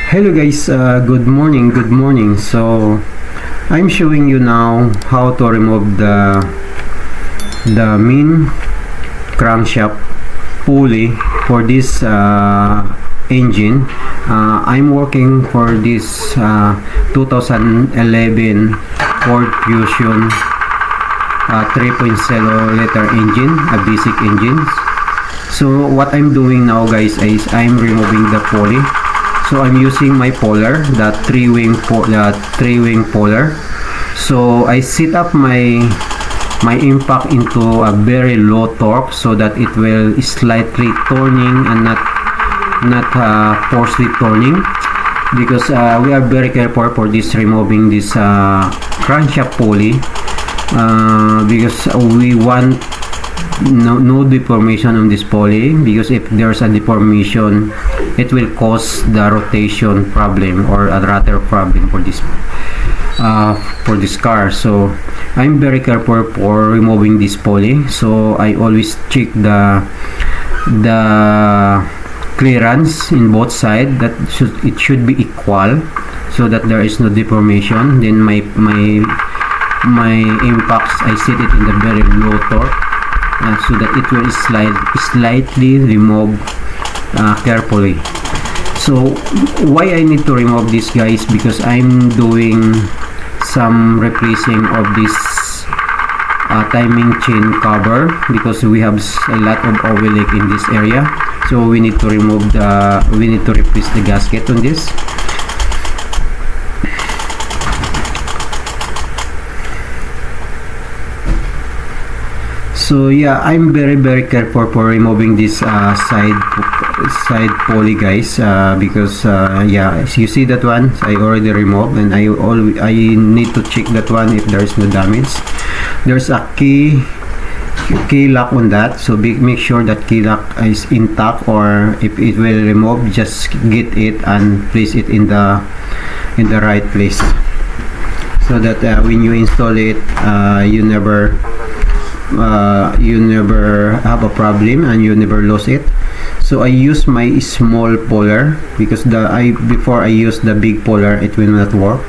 Hello guys, good morning. So I'm showing you now how to remove the main crankshaft pulley for this engine. I'm working for this 2011 Ford Fusion 3.0 liter engine, a basic engine. So what I'm doing now guys is I'm removing the pulley. So I'm using my puller, the three-wing puller. So I set up my impact into a very low torque so that it will slightly turning and not forcefully turning, because we are very careful for this removing this crankshaft pulley, because we want no deformation on this pulley, because if there's a deformation it will cause the rotation problem or a rudder problem for this car. So I'm very careful for removing this pulley, so I always check the clearance in both sides, that it should be equal so that there is no deformation. Then my impacts, I set it in the very low torque, so that it will slightly remove carefully. So why I need to remove this guys, because I'm doing some replacing of this timing chain cover, because we have a lot of oil leak in this area. So we need to replace the gasket on this. So yeah, I'm very careful for removing this side pulley guys, because yeah, as you see that one I already removed, and I need to check that one if there is no damage. There's a key lock on that, so make sure that key lock is intact, or if it will remove, just get it and place it in the right place, so that when you install it, you never have a problem and you never lose it. So I use my small puller, because before I use the big puller it will not work.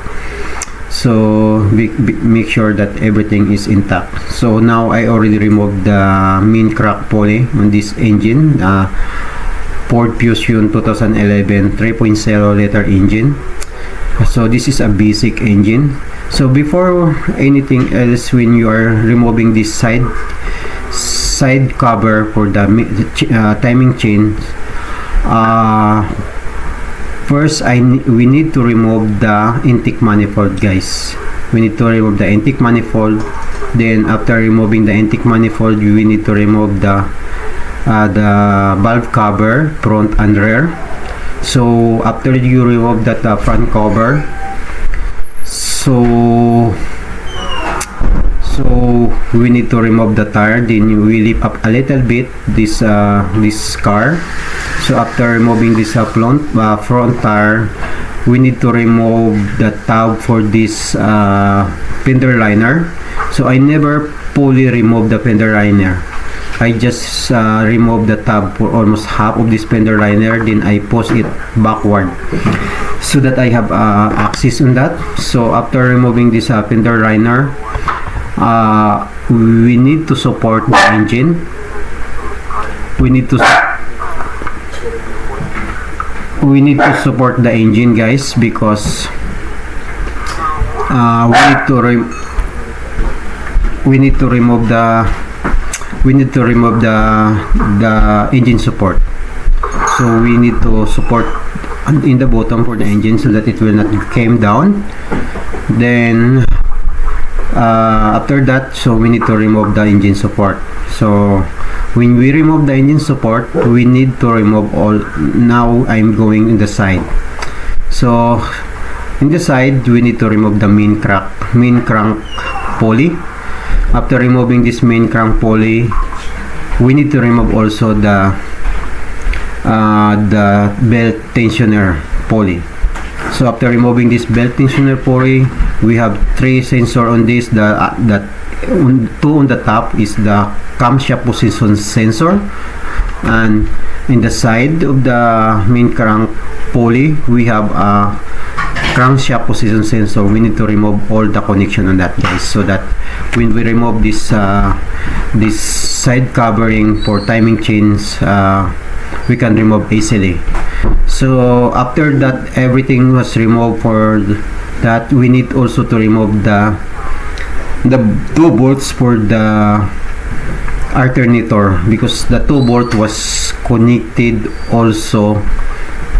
So make sure that everything is intact. So now I already removed the main crank pulley on this engine, Ford Fusion 2011 3.0 liter engine. So this is a basic engine. So before anything else, when you are removing this side cover for the timing chain, first we need to remove the intake manifold guys. We need to remove the intake manifold. Then after removing the intake manifold, we need to remove the valve cover, front and rear. So after you remove that front cover, so we need to remove the tire. Then we lift up a little bit this car. So after removing this front tire, we need to remove the tab for this fender liner. So I never fully remove the fender liner. I just remove the tab for almost half of this fender liner, then I push it backward so that I have access on that. So after removing this fender liner, we need to support the engine. We need to support the engine guys, because we need to remove the engine support. So we need to support in the bottom for the engine so that it will not come down. Then after that, so we need to remove the engine support. So when we remove the engine support, we need to remove all. Now I'm going in the side. So in the side, we need to remove the main crank pulley. After removing this main crank pulley, we need to remove also the belt tensioner pulley. So after removing this belt tensioner pulley, we have three sensors on this, that two on the top is the camshaft position sensor, and in the side of the main crank pulley we have a crankshaft position sensor. We need to remove all the connection on that, guys, so that when we remove this this side covering for timing chains, we can remove easily. So after that everything was removed, for that we need also to remove the two bolts for the alternator, because the two bolt was connected also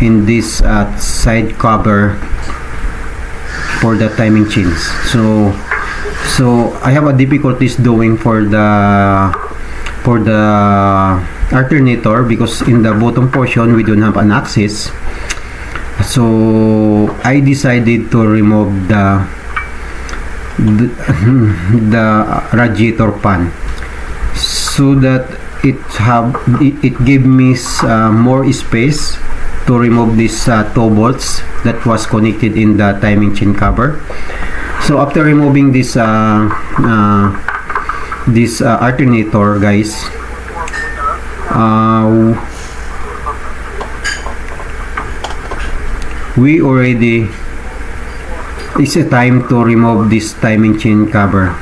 in this side cover for the timing chains. So I have a difficulties doing for the alternator, because in the bottom portion we don't have an axis. So I decided to remove the radiator pan, so that it gave me more space to remove these two bolts that was connected in the timing chain cover. So after removing this alternator, guys, we already, it's a time to remove this timing chain cover.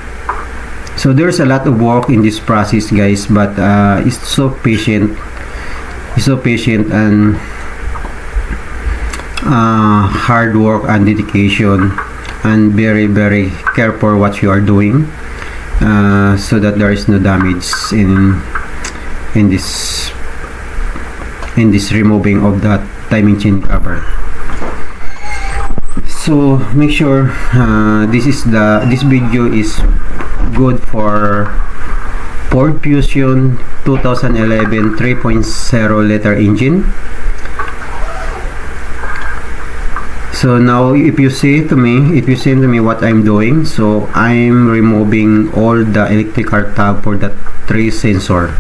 So there's a lot of work in this process, guys, but it's so patient and hard work and dedication, and very careful what you are doing, so that there is no damage in this removing of that timing chain cover. So make sure this video is good for Ford Fusion 2011 3.0 liter engine. So now if you see to me what I'm doing, so I'm removing all the electrical tab for the tray sensor.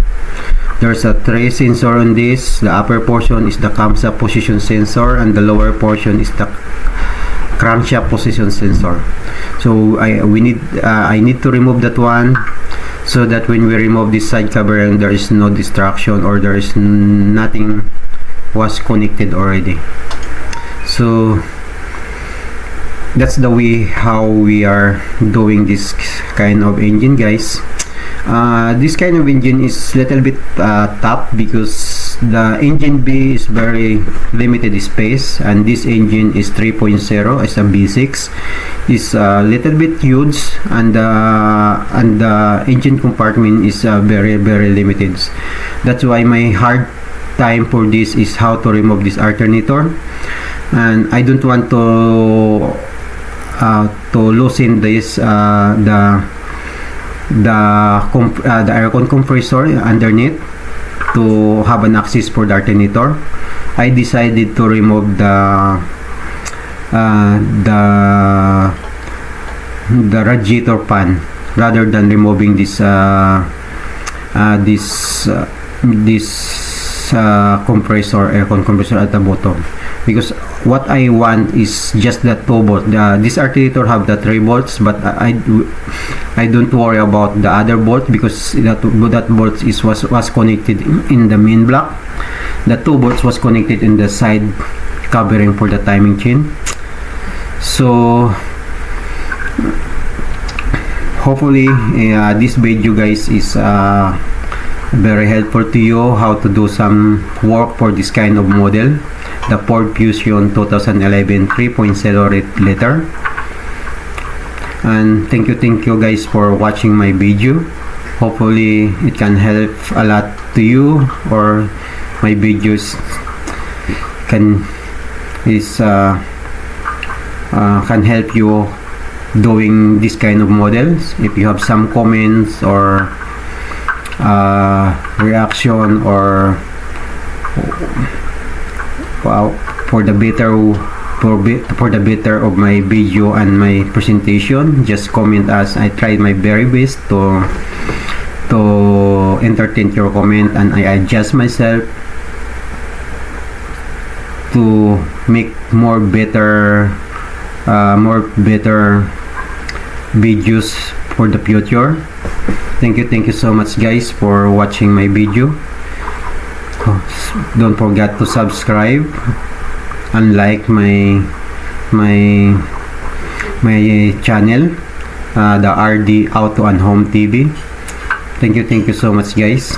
There's a tray sensor on this. The upper portion is the camshaft position sensor, and the lower portion is the crankshaft position sensor. So I need to remove that one, so that when we remove this side covering, there is no distraction, or there is nothing was connected already. So that's the way how we are doing this kind of engine, guys. This kind of engine is little bit tough, because the engine B is very limited space, and this engine is 3.0 as a B6 is a little bit huge, and the engine compartment is very limited. That's why my hard time for this is how to remove this alternator, and I don't want to loosen this the aircon compressor underneath to have an access for the alternator. I decided to remove the radiator pan rather than removing this compressor, aircon compressor at the bottom, because what I want is just the two bolts. This alternator have the 3 bolts, but I don't worry about the other bolt, because that bolt was connected in the main block. The 2 bolts was connected in the side covering for the timing chain. So hopefully this video, guys, is very helpful to you how to do some work for this kind of model, the Ford Fusion 2011 3.0 liter. And thank you guys for watching my video. Hopefully it can help a lot to you, or my videos can help you doing this kind of models. If you have some comments or reaction, or for the better of my video and my presentation, just comment us. I tried my very best to entertain your comment, and I adjust myself to make more better videos for the future. Thank you so much guys for watching my video. Don't forget to subscribe and like my channel, the RD Auto and Home TV. Thank you so much guys.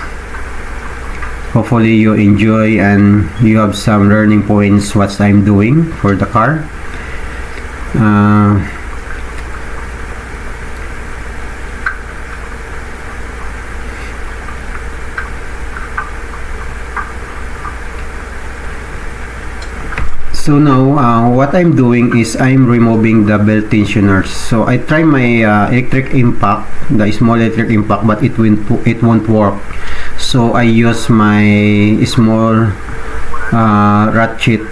Hopefully you enjoy and you have some learning points what I'm doing for the car. So now what I'm doing is I'm removing the belt tensioners. So I try my electric impact, the small electric impact, but it won't work. So I use my small ratchet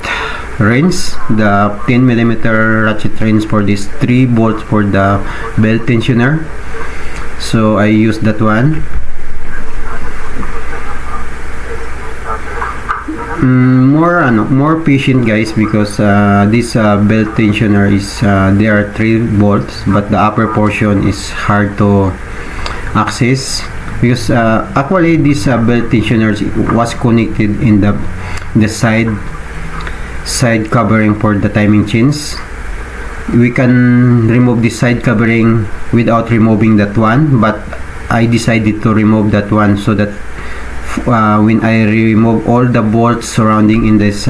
wrench, the 10mm ratchet wrench for this 3 bolts for the belt tensioner. So I use that one. More patient guys, because this belt tensioner is there are 3 bolts, but the upper portion is hard to access, because actually this belt tensioner was connected in the side covering for the timing chains. We can remove the side covering without removing that one, but I decided to remove that one so that when I remove all the bolts surrounding in this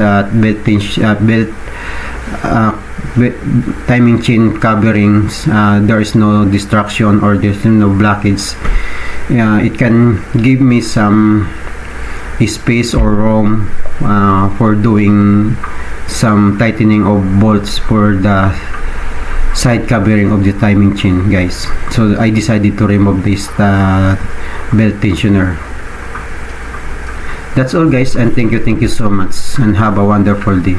timing chain coverings, there is no distraction or there's no blockage. It can give me some space or room for doing some tightening of bolts for the side covering of the timing chain guys. So I decided to remove this belt tensioner. That's all guys, and thank you so much, and have a wonderful day.